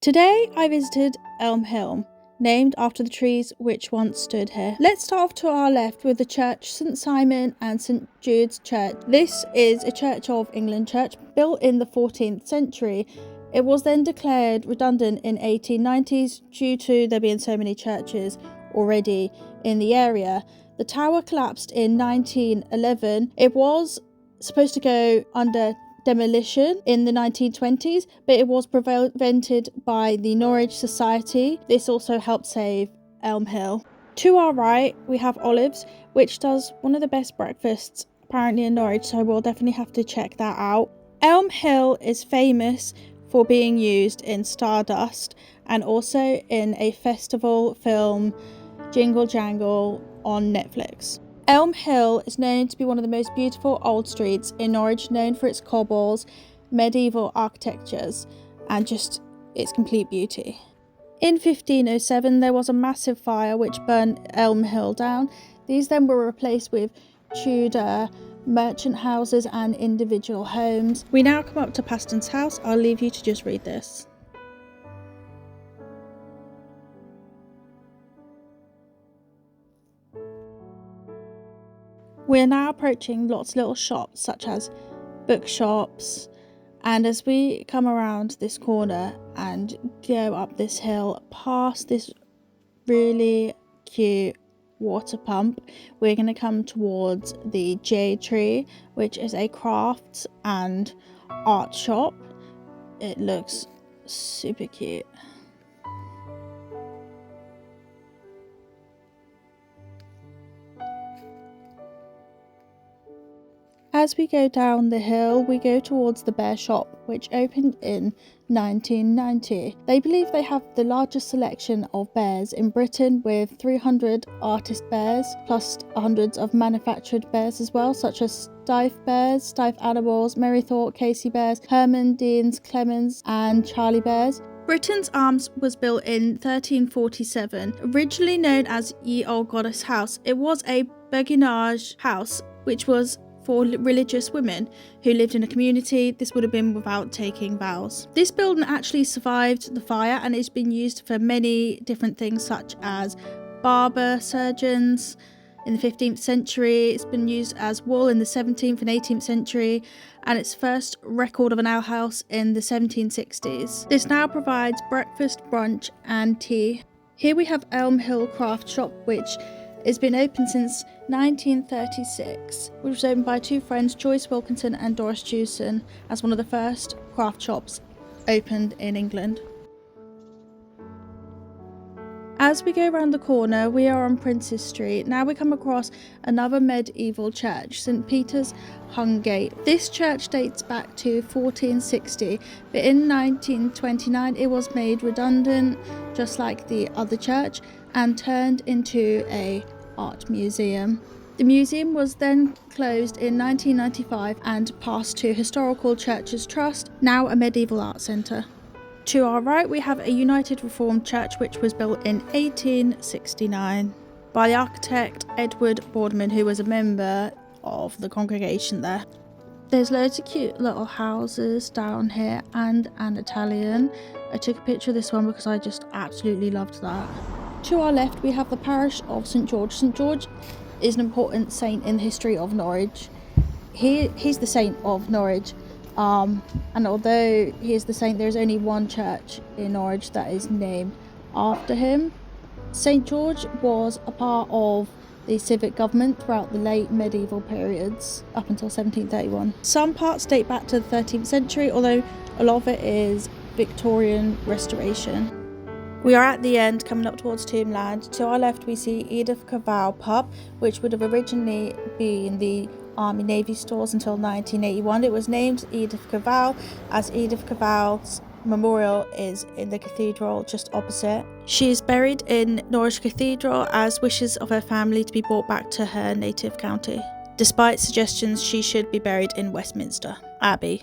Today I visited Elm Hill, named after the trees which once stood here. Let's start off to our left with the church St Simon and St Jude's Church. This is a Church of England church built in the 14th century. It was then declared redundant in 1890s due to there being so many churches already in the area. The tower collapsed in 1911. It was supposed to go under demolition in the 1920s, but it was prevented by the Norwich Society. This also helped save Elm Hill. To our right we have Olives, which does one of the best breakfasts apparently in Norwich, so we'll definitely have to check that out. Elm Hill is famous for being used in Stardust and also in a festival film, Jingle Jangle, on Netflix. Elm Hill is known to be one of the most beautiful old streets in Norwich, known for its cobbles, medieval architectures, and just its complete beauty. In 1507 there was a massive fire which burned Elm Hill down. These then were replaced with Tudor merchant houses and individual homes. We now come up to Paston's house. I'll leave you to just read this. We are now approaching lots of little shops such as bookshops, and as we come around this corner and go up this hill past this really cute water pump, we're going to come towards the Jade Tree, which is a crafts and art shop. It looks super cute. As we go down the hill, we go towards the Bear Shop, which opened in 1990. They believe they have the largest selection of bears in Britain, with 300 artist bears, plus hundreds of manufactured bears as well, such as Steiff bears, Steiff animals, Merrythought, Casey bears, Herman, Deans, Clemens and Charlie bears. Britain's Arms was built in 1347. Originally known as Ye Old Goddess House, it was a beguinage house, which was for religious women who lived in a community. This would have been without taking vows. This building actually survived the fire and it's been used for many different things, such as barber surgeons in the 15th century. It's been used as wool in the 17th and 18th century, and its first record of an alehouse in the 1760s. This now provides breakfast, brunch and tea. Here we have Elm Hill Craft Shop, which has been open since 1936, which was opened by two friends, Joyce Wilkinson and Doris Jewson, as one of the first craft shops opened in England. As we go around the corner, we are on Princes Street. Now we come across another medieval church, St Peter's Hungate. This church dates back to 1460, but in 1929 it was made redundant, just like the other church, and turned into a art museum. The museum was then closed in 1995 and passed to Historical Churches Trust, now a medieval art centre. To our right we have a United Reformed Church, which was built in 1869 by the architect Edward Boardman, who was a member of the congregation there. There's loads of cute little houses down here and an Italian. I took a picture of this one because I just absolutely loved that. To our left we have the parish of St George. St George is an important saint in the history of Norwich. He's the saint of Norwich, and although he is the saint, there is only one church in Norwich that is named after him. St George was a part of the civic government throughout the late medieval periods up until 1731. Some parts date back to the 13th century, although a lot of it is Victorian restoration. We are at the end, coming up towards Tombland. To our left we see Edith Cavell pub, which would have originally been the Army Navy stores until 1981. It was named Edith Cavell as Edith Cavell's memorial is in the cathedral just opposite. She is buried in Norwich Cathedral as wishes of her family to be brought back to her native county, despite suggestions she should be buried in Westminster Abbey.